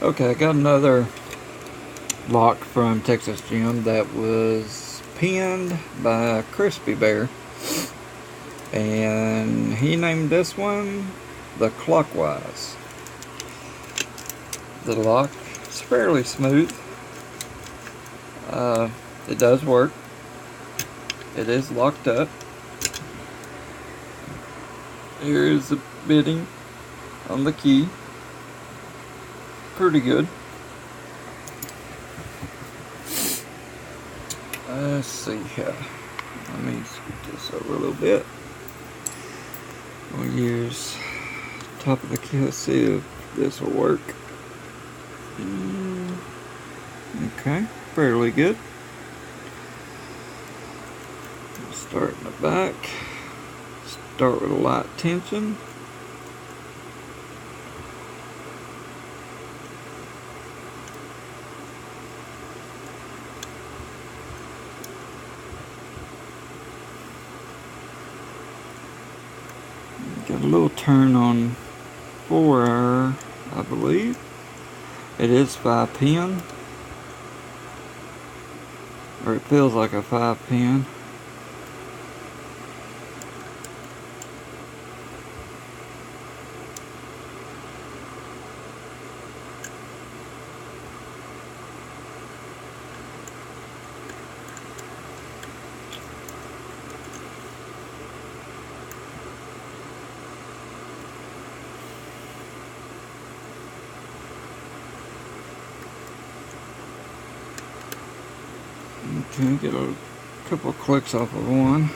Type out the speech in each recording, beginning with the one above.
Okay, I got another lock from Texas Gym that was pinned by Crispy Bear, and he named this one the Clockwise. The lock is fairly smooth. It does work. It is locked up. Here is the bitting on the key. Pretty good. Let's see here. Let me scoot this over a little bit. We'll use top of the key. Let's see if this will work. Okay, fairly good. Start in the back. Start with a light tension. Got a little turn on 4-hour, I believe. It is 5-pin. Or it feels like a 5-pin. Okay, get a couple clicks off of one.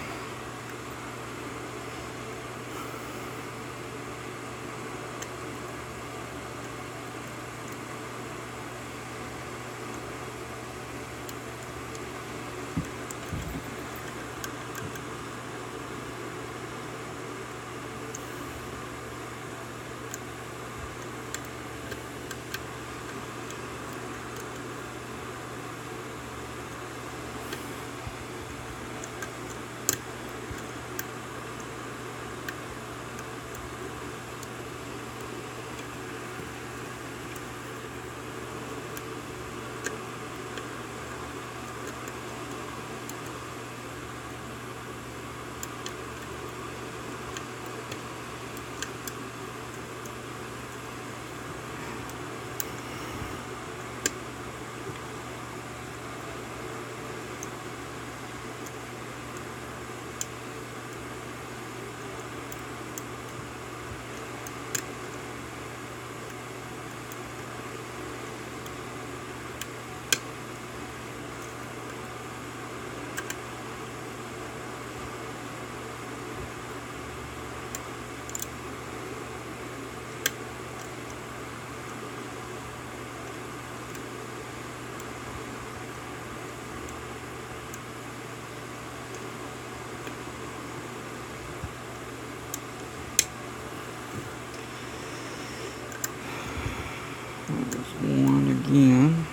There's one again.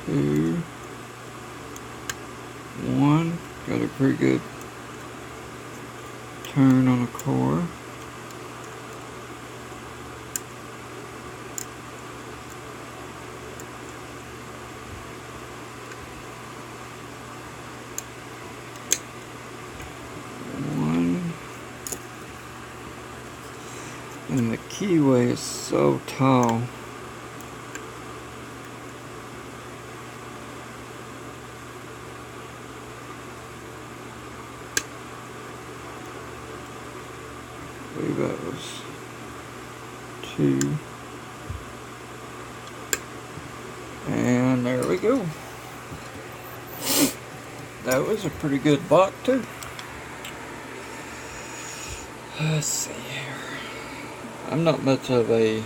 Two. One. Got a pretty good turn on the core. And the keyway is so tall. I believe that was 2. And there we go. That was a pretty good block too. Let's see here. I'm not much of a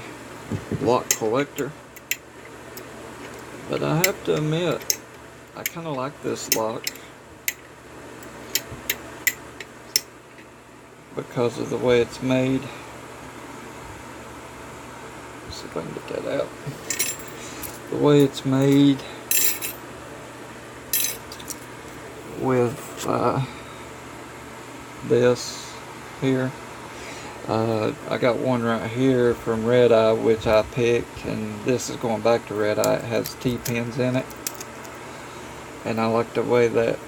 lock collector, but I have to admit, I kind of like this lock because of the way it's made. Let's see if I can get that out. The way it's made with this here. I got one right here from Red Eye, which I picked, and this is going back to Red Eye. It has T-pins in it, and I like the way that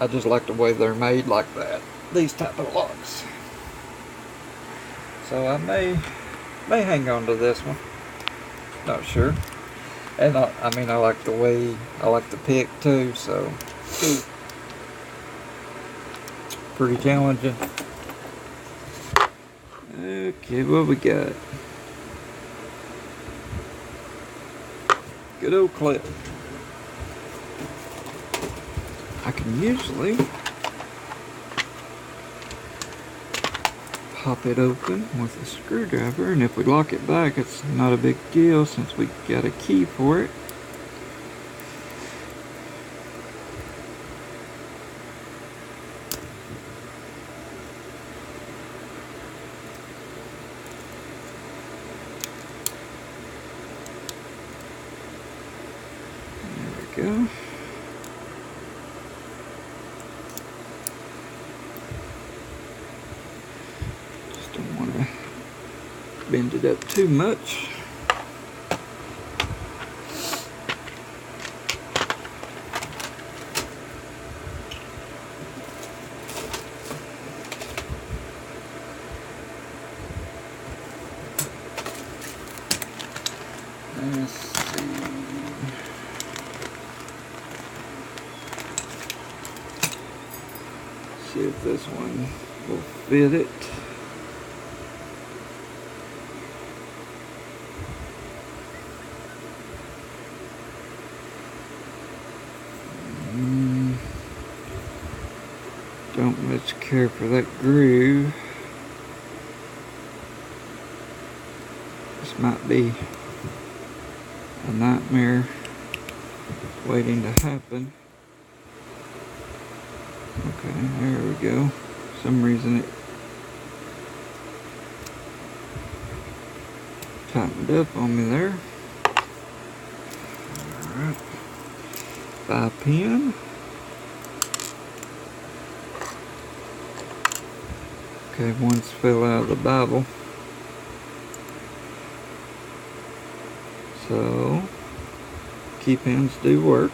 I just like the way they're made like that, these type of locks. So I may hang on to this one, not sure. And I mean, I like the way, I like the pick too, so pretty challenging. Okay, what we got? Good old clip. I can usually pop it open with a screwdriver, and if we lock it back, it's not a big deal since we got a key for it. There we go. Bend it up too much. Let's see. See if this one will fit it. Don't much care for that groove. This might be a nightmare waiting to happen. Okay, there we go. For some reason it tightened up on me there. Alright. 5-pin. Okay, one's fell out of the Bible. So, key pins do work.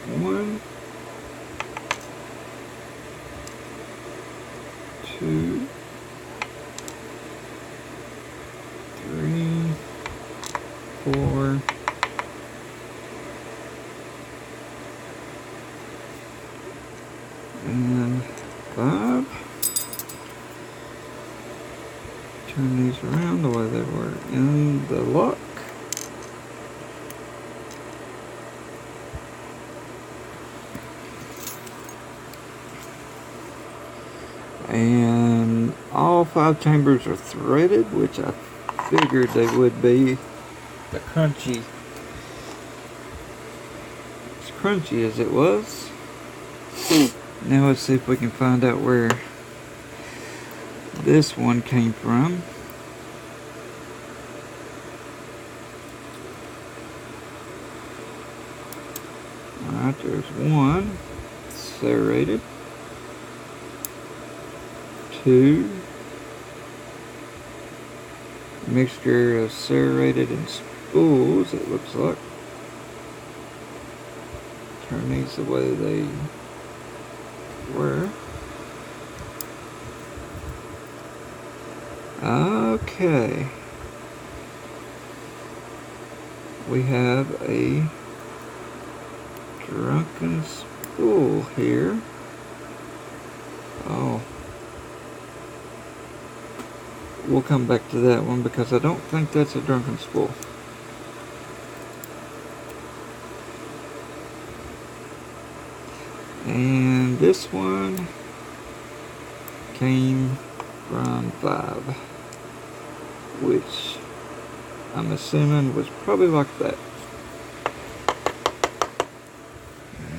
There's 1, 2, 3, 4, and 5. Turn these around the way they were in the lock. And all 5 chambers are threaded, which I figured they would be. The crunchy, as crunchy as it was. Now let's see if we can find out where this one came from. Alright, there's 1 serrated, 2 mixture of serrated and spools, it looks like. Turn these the way they were. Okay. We have a drunken spool here. Oh. We'll come back to that one because I don't think that's a drunken spool. And this one came from 5, which I'm assuming was probably like that.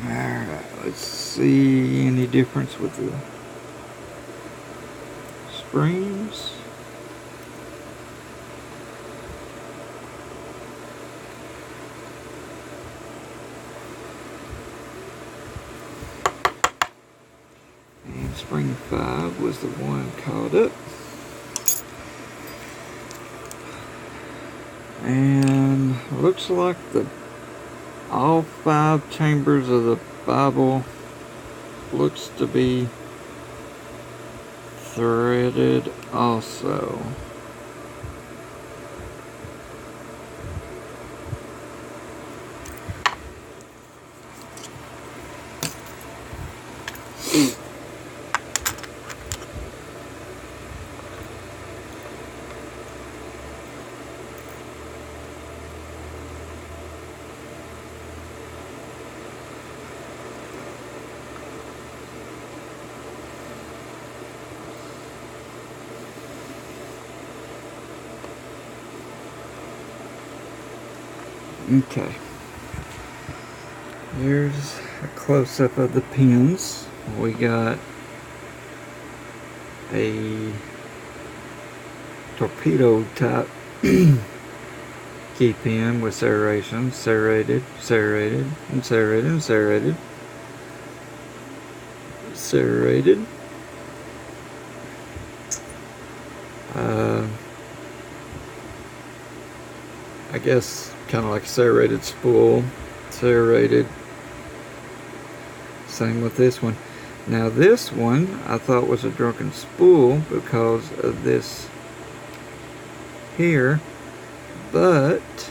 Alright, Let's see any difference with the springs. And spring 5 was the one caught up. And looks like all 5 chambers of the Bible looks to be threaded also. Okay, here's a close-up of the pins. We got a torpedo type key pin with serration, serrated, serrated, and serrated, and serrated, serrated. I guess kind of like a serrated spool, serrated. Same with this one. Now this one I thought was a drunken spool because of this here, but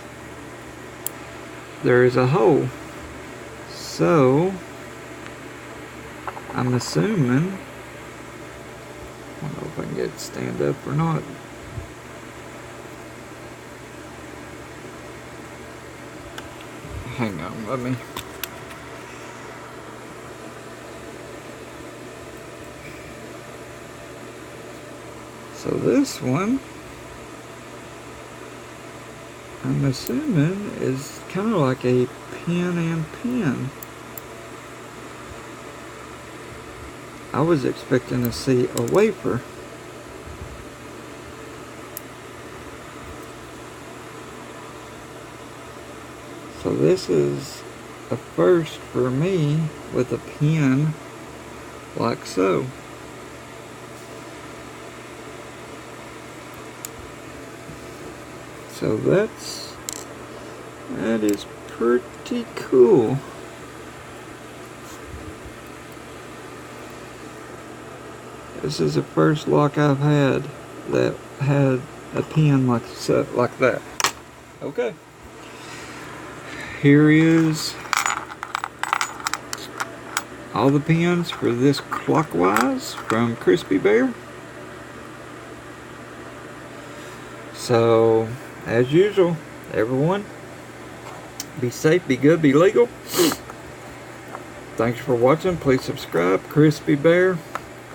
there is a hole. So I'm assuming, I don't know if I can get it to stand up or not. Hang on, let me. So this one, I'm assuming, is kind of like a pin and pin. I was expecting to see a wafer. So this is a first for me with a pin like so. So that is pretty cool. This is the first lock I've had that had a pin like that. Okay. Here is all the pins for this Clockwise from Crispy Bear. So, as usual, everyone, be safe, be good, be legal. Thanks for watching. Please subscribe. Crispy Bear,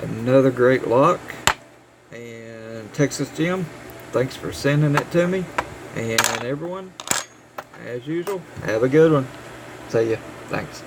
another great lock. And Texas Jim, thanks for sending it to me. And everyone, as usual, have a good one. See ya. Thanks.